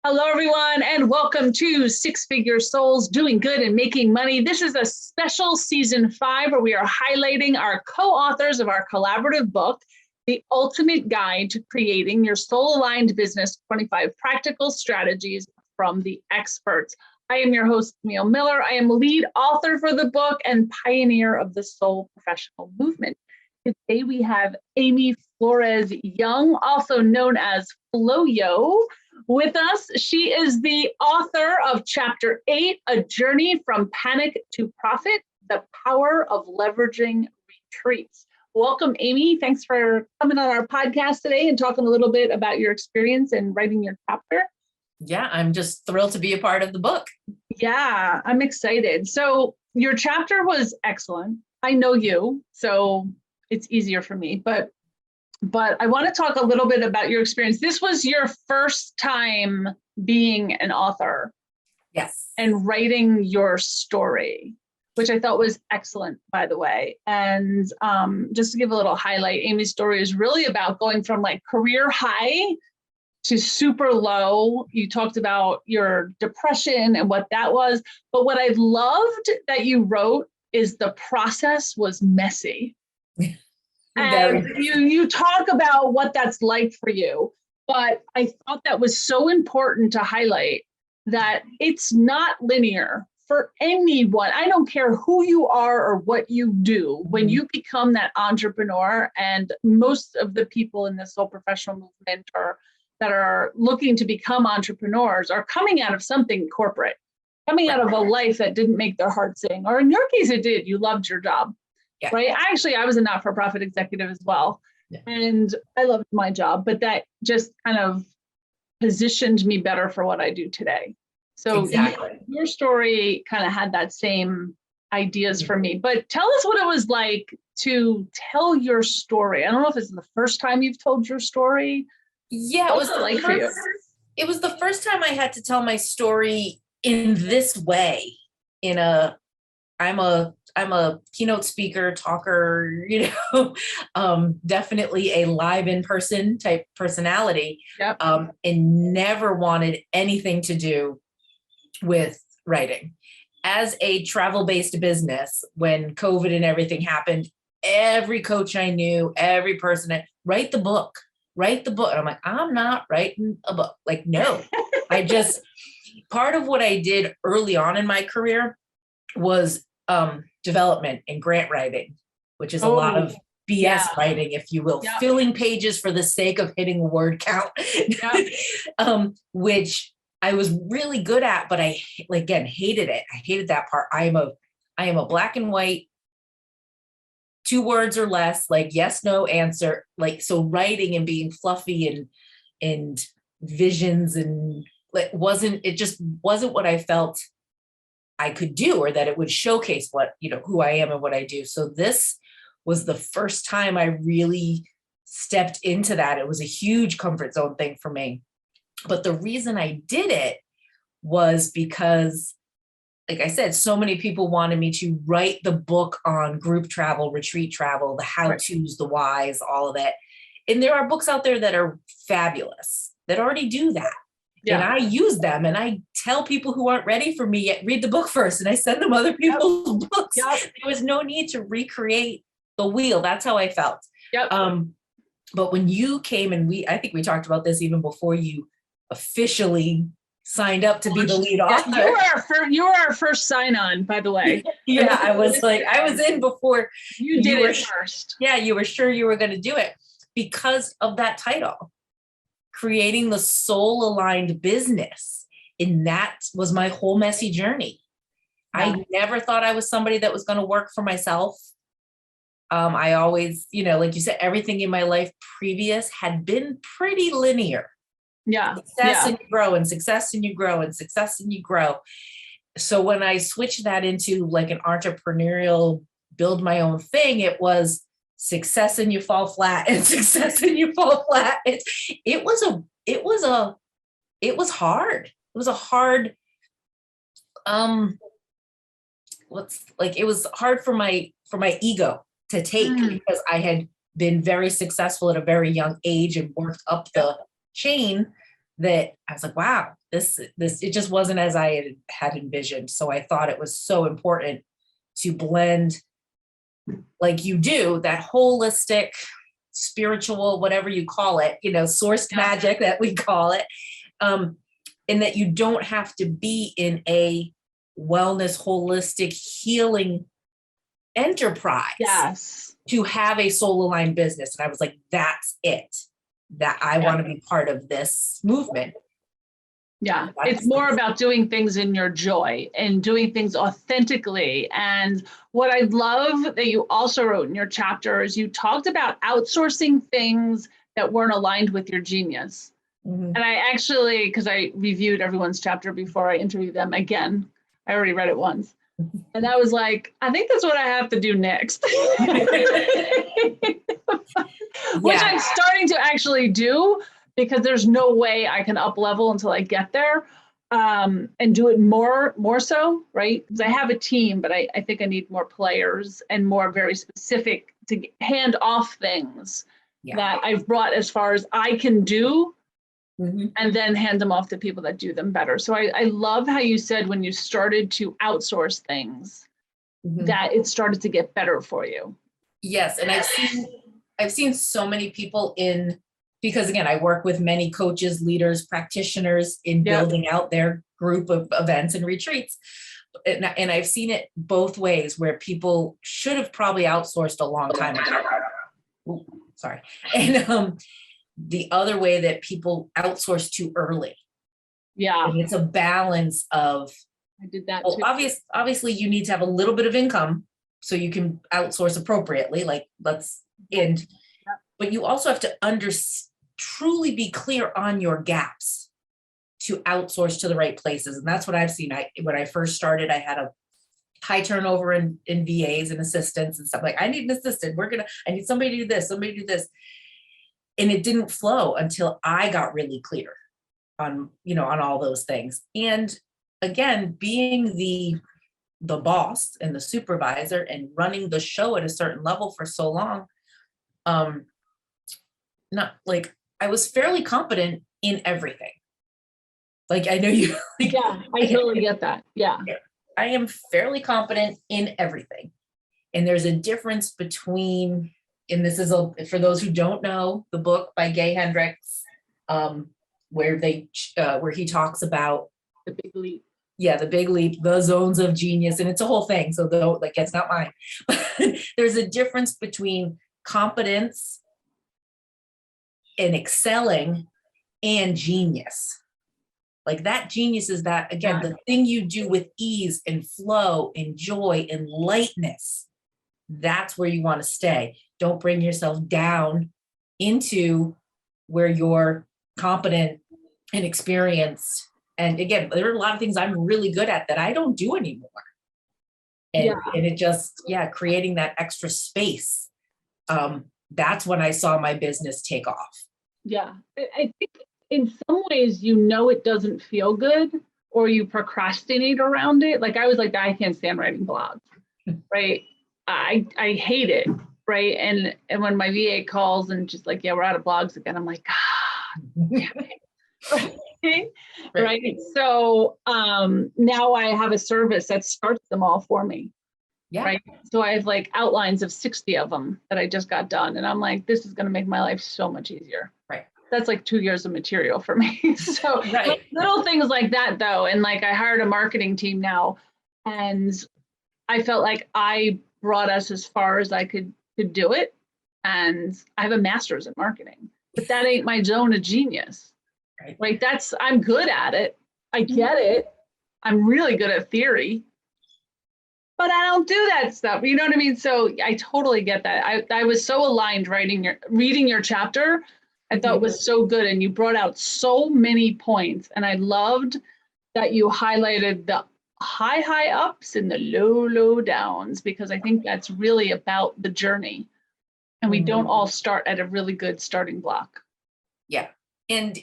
Hello, everyone, and welcome to Six Figure Souls Doing Good and Making Money. This is a special season 5 where we are highlighting our co-authors of our collaborative book, The Ultimate Guide to Creating Your Soul-Aligned Business, 25 Practical Strategies from the Experts. I am your host, Camille Miller. I am lead author for the book and pioneer of the soul professional movement. Today we have Amy Flores-Young, also known as Flo-Yo, with us. She is the author of Chapter 8, A Journey from Panic to Profit, The Power of Leveraging Retreats. Welcome, Amy. Thanks for coming on our podcast today and talking a little bit about your experience in writing your chapter. Yeah, I'm just thrilled to be a part of the book. Yeah, I'm excited. So your chapter was excellent. I know you, so it's easier for me, but I want to talk a little bit about your experience. This was your first time being an author. Yes. And writing your story, which I thought was excellent, by the way. And just to give a little highlight, Amy's story is really about going from like career high to super low. You talked about your depression and what that was. But what I loved that you wrote is the process was messy. And you talk about what that's like for you, but I thought that was so important to highlight that it's not linear for anyone. I don't care who you are or what you do. When you become that entrepreneur, and most of the people in the soul professional movement or that are looking to become entrepreneurs are coming out of something corporate, coming out of a life that didn't make their heart sing, or in your case, it did. You loved your job. Yeah. Right. Actually, I was a not-for-profit executive as well. Yeah. And I loved my job, but that just kind of positioned me better for what I do today. So exactly. Your story kind of had that same ideas for me, but tell us what it was like to tell your story. I don't know if it's the first time you've told your story. Yeah, it was like for you. It was the first time I had to tell my story in this way. I'm a keynote speaker, talker, definitely a live in-person type personality, yep. And never wanted anything to do with writing. As a travel-based business, when COVID and everything happened, every coach I knew, every person, write the book. And I'm like, I'm not writing a book. Like, no, part of what I did early on in my career was development and grant writing, which is a lot of BS writing, if you will, filling pages for the sake of hitting a word count, which I was really good at, but I, again, hated it. I hated that part. I am a black and white, 2 words or less, like yes, no answer. Like, so writing and being fluffy and visions and it just wasn't what I felt I could do, or that it would showcase what, who I am and what I do. So this was the first time I really stepped into that. It was a huge comfort zone thing for me. But the reason I did it was because, like I said, so many people wanted me to write the book on group travel, retreat travel, the how-tos, the whys, all of that. And there are books out there that are fabulous that already do that. Yeah. And I use them, and I tell people who aren't ready for me yet, read the book first, and I send them other people's books. Yep. There was no need to recreate the wheel. That's how I felt. Yep. But when you came, and I think we talked about this even before you officially signed up to be the lead author. You were our first sign-on, by the way. Yeah, I was in before you did it first. Yeah, you were sure you were going to do it because of that title. Creating the soul-aligned business. And that was my whole messy journey. Yeah. I never thought I was somebody that was going to work for myself. I always, like you said, everything in my life previous had been pretty linear. Yeah. Success and you grow, and success and you grow, and success and you grow. So when I switched that into like an entrepreneurial build my own thing, it was success and you fall flat, and success and you fall flat. It was hard. It was a hard, it was hard for my ego to take, because I had been very successful at a very young age and worked up the chain that I was like, wow, this, it just wasn't as I had envisioned. So I thought it was so important to blend, like you do, that holistic, spiritual, whatever you call it, sourced magic that we call it. And that you don't have to be in a wellness, holistic healing enterprise to have a soul aligned business. And I was like, that's it, that I want to be part of this movement. Yeah, it's more about doing things in your joy and doing things authentically. And what I love that you also wrote in your chapter is you talked about outsourcing things that weren't aligned with your genius. And I actually, because I reviewed everyone's chapter before I interviewed them again, I already read it once. And I was like, I think that's what I have to do next. Which I'm starting to actually do, because there's no way I can up level until I get there, and do it more so, right? Because I have a team, but I think I need more players and more very specific to hand off things that I've brought as far as I can do. And then hand them off to people that do them better. So I love how you said when you started to outsource things, that it started to get better for you. Yes, and I've seen so many people because again, I work with many coaches, leaders, practitioners in building out their group of events and retreats. And I've seen it both ways, where people should have probably outsourced a long time ago. Ooh, sorry. And the other way that people outsource too early. Yeah. And it's a balance of, I did that well, too. Obviously you need to have a little bit of income so you can outsource appropriately, but you also have to truly be clear on your gaps to outsource to the right places. And that's what I've seen. When I first started, I had a high turnover in VAs and assistants and stuff. Like, I need an assistant. I need somebody to do this, somebody to do this. And it didn't flow until I got really clear on all those things. And again, being the boss and the supervisor and running the show at a certain level for so long, not like I was fairly competent in everything. Like, I know you. Like, yeah, I totally get that. Yeah. I am fairly competent in everything. And there's a difference between, and this is for those who don't know, the book by Gay Hendricks, where he talks about the big leap. Yeah, the big leap, the zones of genius, and it's a whole thing. So it's not mine. There's a difference between competence and excelling and genius. Like, that genius is that, again, the thing you do with ease and flow and joy and lightness. That's where you want to stay. Don't bring yourself down into where you're competent and experienced. And again, there are a lot of things I'm really good at that I don't do anymore. And it just, creating that extra space. That's when I saw my business take off. Yeah. I think in some ways, it doesn't feel good, or you procrastinate around it. Like, I was like, I can't stand writing blogs, right? I hate it, right? And when my VA calls and just like, we're out of blogs again, I'm like, right? So now I have a service that starts them all for me. Yeah. Right. So I have like outlines of 60 of them that I just got done. And I'm like, this is going to make my life so much easier. Right. That's like 2 years of material for me. So like, little things like that, though. And like, I hired a marketing team now, and I felt like I brought us as far as I could do it. And I have a master's in marketing, but that ain't my zone of genius. Right. Like, I'm good at it. I get it. I'm really good at theory, but I don't do that stuff. You know what I mean? So I totally get that. I was so aligned reading your chapter. I thought it was so good. And you brought out so many points. And I loved that you highlighted the high ups and the low downs, because I think that's really about the journey. And we don't all start at a really good starting block. Yeah. And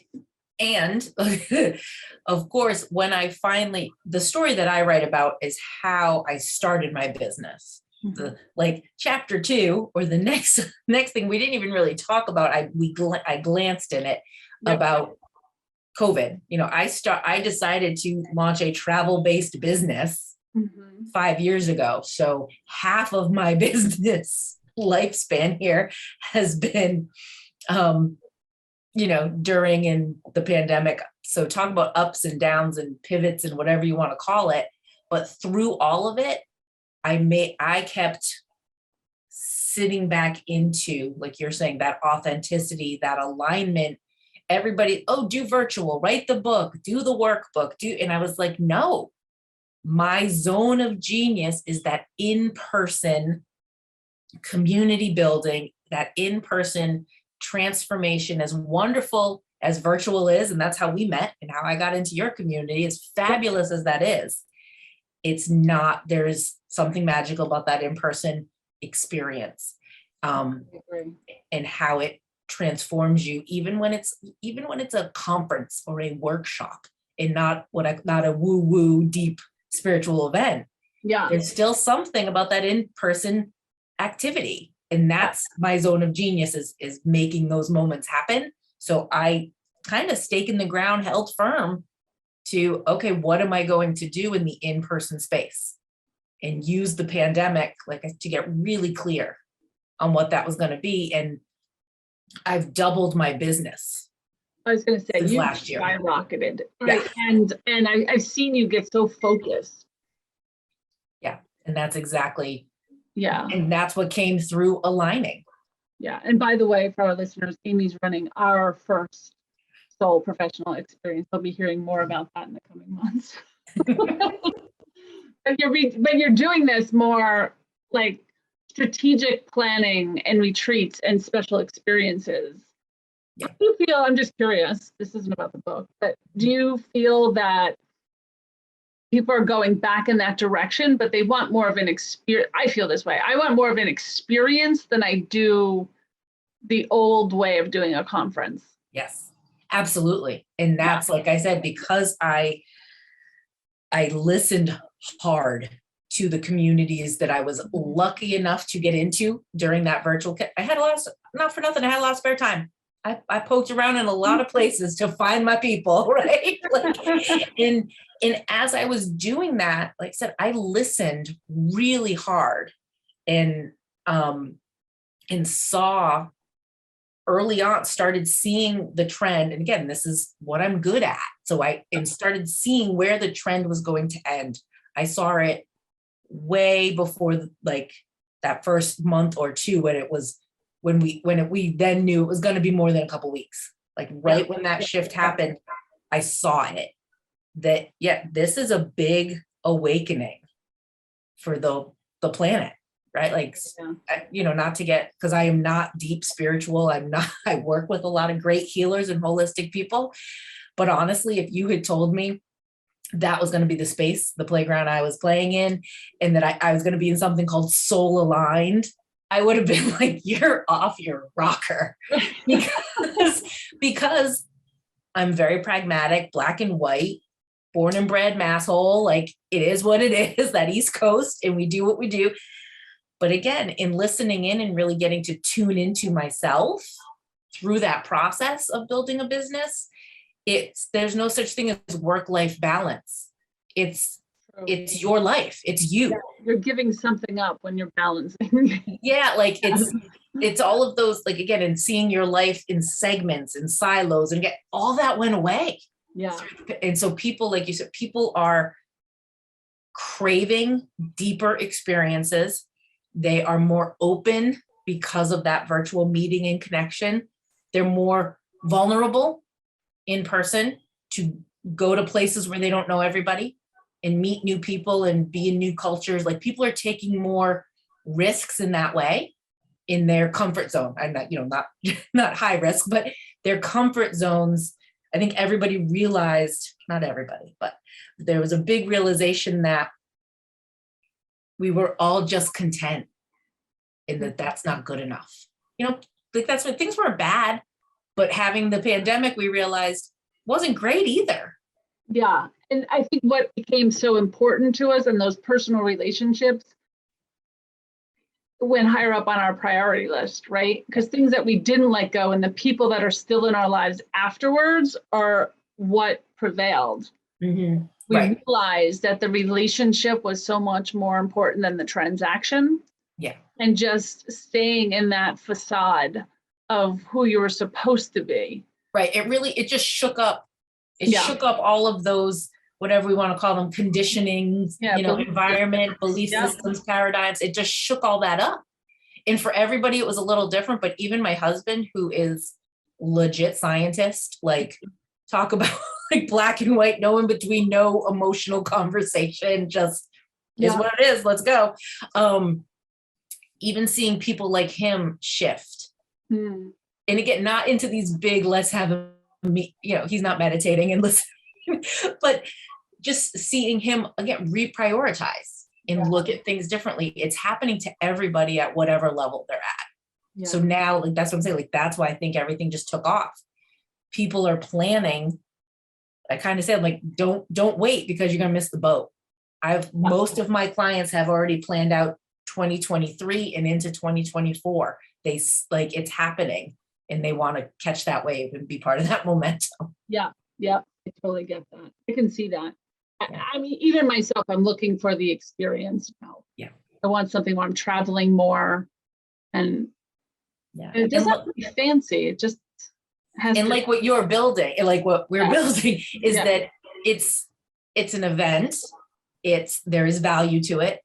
of course, when the story that I write about is how I started my business. Like chapter 2, or the next thing we didn't even really talk about. I glanced in it about COVID, I decided to launch a travel-based business 5 years ago. So half of my business lifespan here has been, during in the pandemic. So talk about ups and downs and pivots and whatever you want to call it. But through all of it, I kept sitting back into, like you're saying, that authenticity, that alignment. Everybody, do virtual, write the book, do the workbook, and I was like, no, my zone of genius is that in-person community building, that in-person transformation, as wonderful as virtual is, and that's how we met and how I got into your community, as fabulous as that is. It's not, there is something magical about that in-person experience, and how it transforms you, even when it's a conference or a workshop, and not a woo-woo deep spiritual event. Yeah, there's still something about that in-person activity, and that's my zone of genius, is making those moments happen. So I kind of stake in the ground, held firm to, okay, what am I going to do in the in-person space, and use the pandemic to get really clear on what that was going to be. And I've doubled my business. I was going to say, you last year skyrocketed, right? Yeah. And I've seen you get so focused. Yeah, and that's exactly. Yeah, and that's what came through aligning. Yeah, and by the way, for our listeners, Amy's running our first soul professional experience. We'll be hearing more about that in the coming months. But you're doing this more like strategic planning and retreats and special experiences. Yeah. Do you feel, I'm just curious, this isn't about the book, but do you feel that people are going back in that direction, but they want more of an experience? I feel this way. I want more of an experience than I do the old way of doing a conference. Yes, absolutely. And that's, like I said, because I listened hard to the communities that I was lucky enough to get into during that virtual. I had not for nothing, I had a lot of spare time. I poked around in a lot of places to find my people, right? And as I was doing that, like I said, I listened really hard and saw early on, started seeing the trend. And again, this is what I'm good at. So I started seeing where the trend was going to end. I saw it way before that first month or two, when we then knew it was going to be more than a couple weeks. When that shift happened, I saw it, that, this is a big awakening for the planet, right? Not to get, because I am not deep spiritual. I work with a lot of great healers and holistic people. But honestly, if you had told me that was going to be the space, the playground I was playing in, and that I was going to be in something called soul aligned, I would have been like, you're off your rocker. because I'm very pragmatic, black and white, born and bred masshole. It is what it is, that East Coast, and we do what we do. But again, in listening in and really getting to tune into myself through that process of building a business, there's no such thing as work-life balance. It's your life. It's you. Yeah, you're giving something up when you're balancing. It's all of those, again, and seeing your life in segments and silos, and all that went away. Yeah. And so people, like you said, people are craving deeper experiences. They are more open because of that virtual meeting and connection. They're more vulnerable in person to go to places where they don't know everybody and meet new people and be in new cultures. People are taking more risks in that way, in their comfort zone. I'm not, not high risk, but their comfort zones. I think everybody realized, not everybody, but there was a big realization that we were all just content, and that's not good enough. That's when things were bad, but having the pandemic, we realized wasn't great either. Yeah. And I think what became so important to us in those personal relationships went higher up on our priority list, right? Because things that we didn't let go and the people that are still in our lives afterwards are what prevailed. Mm-hmm. We Right. realized that the relationship was so much more important than the transaction. Yeah. And just staying in that facade of who you were supposed to be. Right. It just shook up. It Yeah. shook up all of those, whatever we want to call them, conditionings, environment, belief systems, paradigms. It just shook all that up. And for everybody, it was a little different. But even my husband, who is legit scientist, like talk about like black and white, no in between, no emotional conversation, just is what it is. Let's go. Even seeing people like him shift. And again, not into these big, let's have a meet, he's not meditating and listening, but just seeing him again, reprioritize and look at things differently. It's happening to everybody at whatever level they're at. Yeah. So now, like, that's what I'm saying. Like, that's why I think everything just took off. People are planning. I kind of said, like, don't wait because you're going to miss the boat. Most of my clients have already planned out 2023 and into 2024. It's happening and they want to catch that wave and be part of that momentum. Yeah. I totally get that. I can see that. I mean, even myself, I'm looking for the experience now. Yeah. I want something where I'm traveling more and it doesn't have to be fancy. It just has and like what you're building, and like what we're building is that it's an event. There is value to it,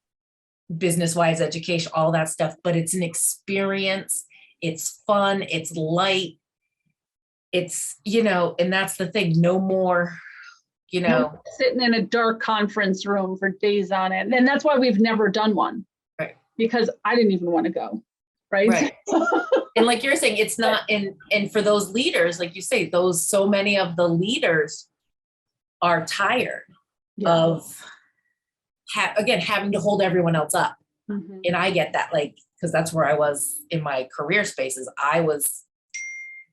business-wise, education, all that stuff, but it's an experience. It's fun. It's light. It's, and that's the thing. No more, sitting in a dark conference room for days on end. And that's why we've never done one. Right. Because I didn't even want to go. Right. And like you're saying, it's not, and for those leaders, like you say, so many of the leaders are tired of, having to hold everyone else up. Mm-hmm. And I get that, like, because that's where I was in my career spaces. I was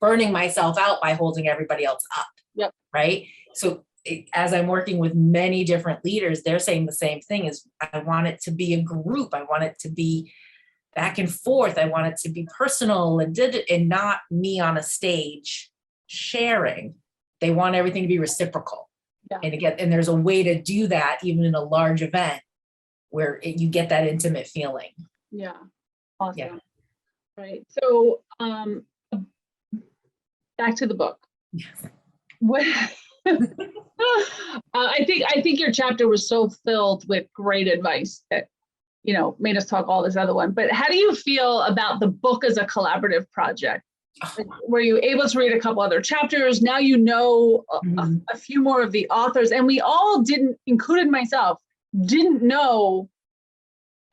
burning myself out by holding everybody else up. Yep. Right. So as I'm working with many different leaders, they're saying the same thing is I want it to be a group. I want it to be back and forth. I want it to be personal and not me on a stage sharing. They want everything to be reciprocal. Yeah. And again, and there's a way to do that even in a large event where you get that intimate feeling. Yeah. Awesome. Yeah. Right. So back to the book. Yes. What I think your chapter was so filled with great advice that made us talk all this other one. But how do you feel about the book as a collaborative project? Like, were you able to read a couple other chapters? Now a few more of the authors, and we all didn't, including myself, didn't know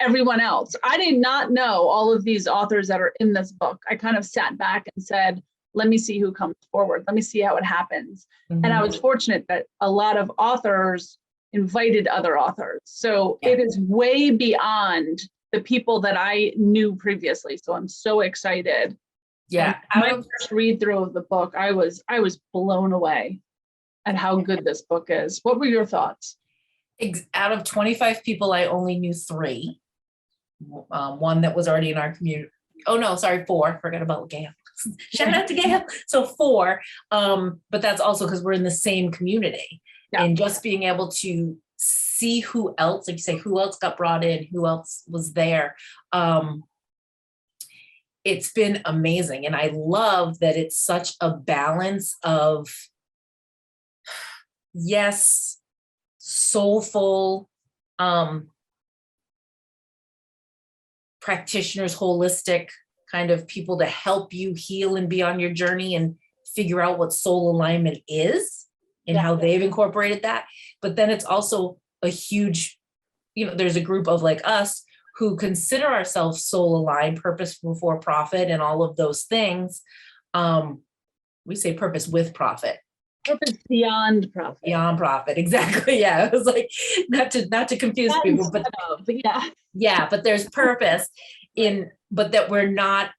everyone else. I did not know all of these authors that are in this book. I kind of sat back and said, let me see who comes forward. Let me see how it happens. Mm-hmm. And I was fortunate that a lot of authors invited other authors. So it is way beyond the people that I knew previously. So I'm so excited. Yeah. My first read through of the book, I was blown away at how good this book is. What were your thoughts? Out of 25 people, I only knew 3. One that was already in our community. Oh no, sorry, 4. Forgot about Gail. Shout out to Gail. So 4. But that's also because we're in the same community. Yeah. And just being able to see who else, like you say, who else got brought in, who else was there. It's been amazing. And I love that it's such a balance of, yes, soulful, practitioners, holistic kind of people to help you heal and be on your journey and figure out what soul alignment is and how they've incorporated that. But then it's also a huge, there's a group of like us who consider ourselves soul aligned, purpose before profit, and all of those things. We say purpose with profit. Purpose beyond profit. Beyond profit, exactly. Yeah, it was like not to confuse people, but but there's purpose but that we're not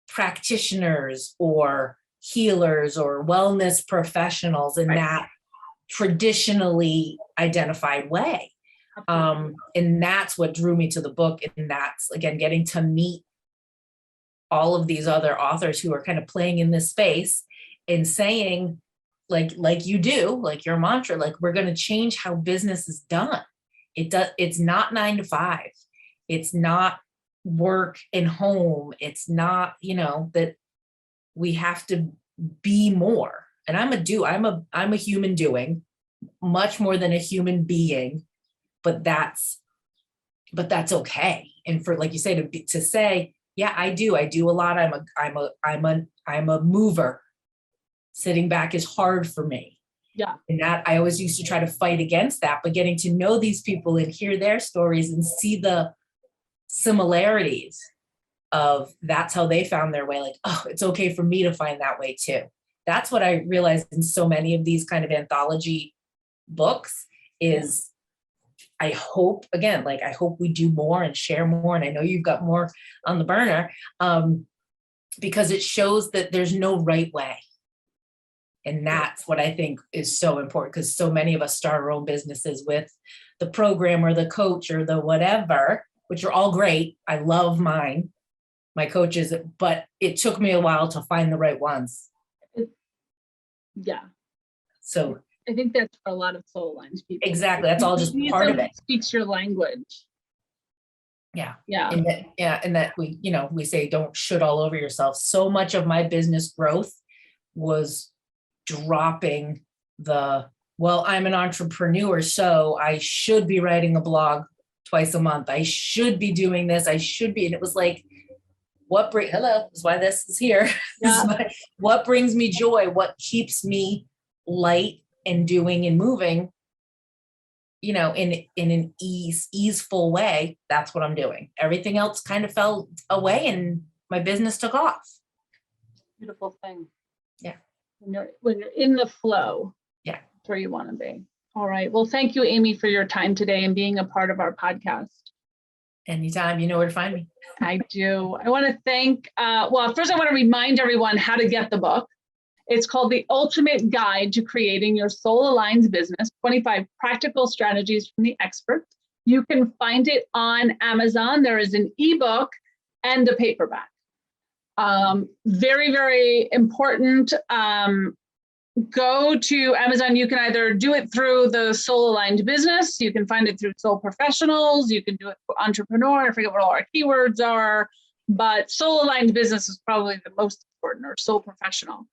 practitioners or healers or wellness professionals in that traditionally identified way. And that's what drew me to the book. And that's, again, getting to meet all of these other authors who are kind of playing in this space and saying, like you do, like your mantra, like we're going to change how business is done. It's not 9 to 5. It's not work and home. It's not, that we have to be more. And I'm a human doing much more than a human being, but that's okay. And for, like you say, to say, yeah, I do a lot. I'm a mover. Sitting back is hard for me. Yeah. And that I always used to try to fight against that, but getting to know these people and hear their stories and see the similarities of that's how they found their way. Like, oh, it's okay for me to find that way too. That's what I realized in so many of these kind of anthology books is I hope we do more and share more. And I know you've got more on the burner because it shows that there's no right way. And that's what I think is so important, because so many of us start our own businesses with the program or the coach or the whatever, which are all great. I love my coaches, but it took me a while to find the right ones. Yeah. So I think that's for a lot of soul aligned people. Exactly. That's all just part of it. Speaks your language. Yeah. Yeah. And that we say, don't shit all over yourself. So much of my business growth was dropping I'm an entrepreneur, so I should be writing a blog twice a month. I should be doing this. And it was like, hello, that's why this is here. Yeah. What brings me joy? What keeps me light and doing and moving, in an easeful way? That's what I'm doing. Everything else kind of fell away and my business took off. Beautiful thing. Yeah. When you're in the flow. Yeah. That's where you want to be. All right. Well, thank you, Amy, for your time today and being a part of our podcast. Anytime, you know where to find me. I do. I want to thank, first I want to remind everyone how to get the book. It's called The Ultimate Guide to Creating Your Soul Aligned Business, 25 Practical Strategies from the Experts. You can find it on Amazon. There is an ebook and a paperback. Very, very important. Go to Amazon. You can either do it through the Soul Aligned Business. You can find it through Soul Professionals. You can do it for Entrepreneur. I forget what all our keywords are, but Soul Aligned Business is probably the most important, or Soul Professional.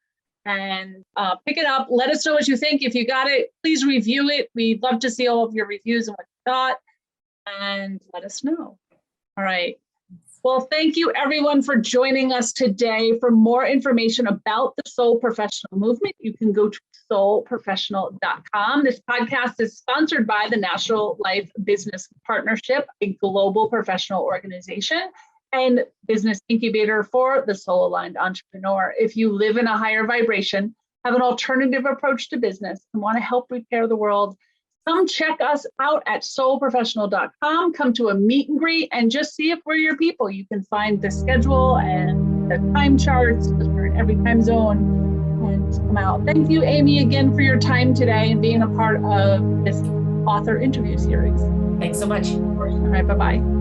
And pick it up. Let us know what you think. If you got it, please review it. We'd love to see all of your reviews and what you thought, and let us know. All right. Well, thank you everyone for joining us today. For more information about the Soul Professional movement, you can go to soulprofessional.com. This podcast is sponsored by the National Life Business Partnership, a global professional organization and business incubator for the soul aligned entrepreneur. If you live in a higher vibration, have an alternative approach to business, and want to help repair the world, come check us out at soulprofessional.com. Come to a meet and greet and just see if we're your people. You can find the schedule and the time charts, because we're in every time zone, and come out. Thank you, Amy, again for your time today and being a part of this author interview series. Thanks so much. All right, bye-bye.